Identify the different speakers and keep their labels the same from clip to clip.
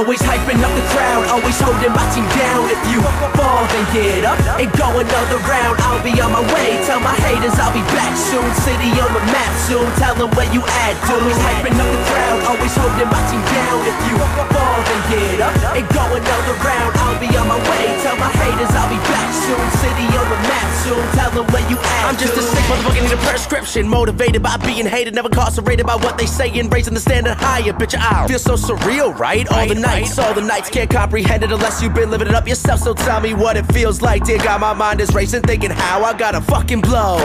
Speaker 1: Always hyping up the crowd, always holding my team down. If you fall, then get up and go another round. I'll be on my way, tell my haters I'll be back soon. City on the map soon, tell them where you at. Always hyping up the crowd, always holding my team down. If you fall, then get up and go another round. I'll be on my way, tell my haters I'll be back soon. City on the map soon, tell them where you at. I'm just a sick motherfucker, need a prescription. Motivated by being hated, never incarcerated by what they say and raising the standard higher. Bitch, I feel so surreal, right? All the nights can't comprehend it unless you've been living it up yourself. So tell me what it feels like. Dear God, my mind is racing, thinking how I gotta fucking blow.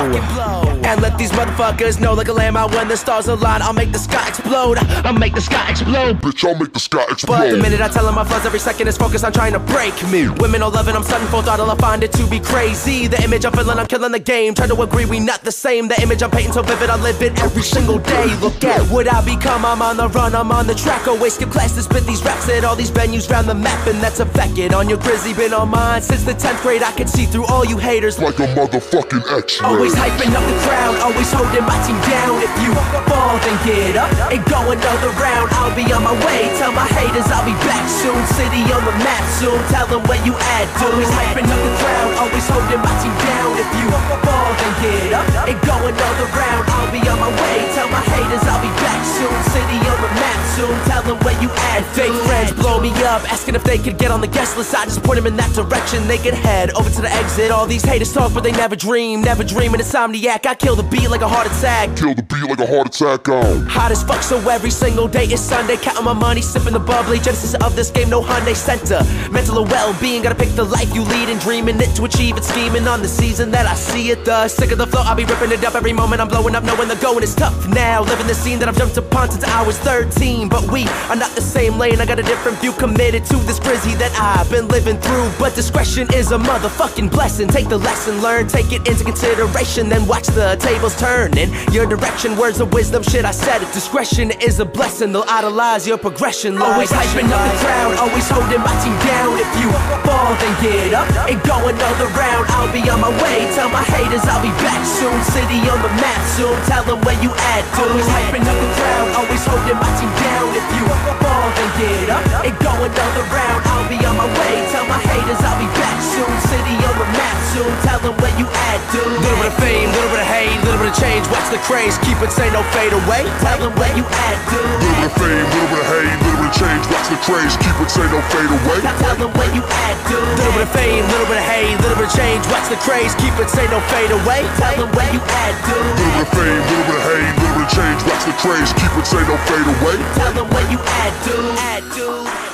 Speaker 1: And let these motherfuckers know like a lamb out when the stars align. I'll make the sky explode. I'll make the sky explode.
Speaker 2: Bitch, I'll make the sky explode.
Speaker 1: But the minute I tell them my fuzz, every second is focused on trying to break me. Women all loving, I'm sudden full throttle, I find it to be crazy. The image I'm feeling, I'm killing the game. Try to agree, we not the same. The image I'm painting so vivid, I live it every single day. Look at what I become, I'm on the run, I'm on the track. Always skip class to spit these raps at all these venues round the map. And that's affected on your grizzy, been on mine since the 10th grade. I can see through all you haters
Speaker 2: like a motherfucking X-ray.
Speaker 1: Always hyping up the crowd, always holding my team down. If you fall, then get up and go another round. I'll be on my way, tell my haters I'll be back soon. City on the map soon, tell them where you at. Always hyping up the crowd, always holding my team down. If you fall, then get up and go another round. I'll be on my way, tell my haters I'll be back soon. City on the map soon, tell them where you at. Fake friends blow me up, asking if they could get on the guest list. I just point them in that direction, they could head over to the exit. All these haters talk but they never dream an insomniac. I kill the beat like a heart attack.
Speaker 2: Kill the beat like a heart attack on.
Speaker 1: Hot as fuck, so every single day is Sunday. Counting my money, sipping the bubbly. Genesis of this game, no Hyundai Center. Mental and well-being, gotta pick the life you lead and dreaming it to achieve it. Scheming on the season that I see it. The sick of the flow, I'll be ripping it up every moment. I'm blowing up, knowing the going is tough now. Living the scene that I've jumped upon since I was 13. But we are not the same lane. I got a different view, committed to this grizzy that I've been living through. But discretion is a motherfucking blessing. Take the lesson, learn, take it into consideration, then watch the tables turn in your direction. Words of wisdom, shit, I said it. Discretion is a blessing, they'll idolize your progression. Always hyping up the crowd, always holding my team down. If you fall, then get up and go another round. I'll be on my way, tell my haters I'll be back soon. City on the map soon, tell them where you at. Always hyping up the crowd, always holding my team down. If you fall, then get up and go another round. I'll be on my way, tell my haters I'll be back soon. City on the map soon, tell them where you at, dude. Little bit of fame, little bit of hate, little bit of change. Watch the craze, keep it, say no fade away. Tell them where you at, dude.
Speaker 2: Little bit of fame, little bit of hate, little bit of change. Watch the craze, keep it, say no fade away.
Speaker 1: Tell them where you at, dude. Little bit of fame, little bit of hate, little bit of change. Watch the craze, keep it, say no fade away. Tell them where you at, dude.
Speaker 2: Little bit of fame, little bit of hate, little bit of change. Watch the craze, keep it, say no fade away.
Speaker 1: Tell them where you at, dude.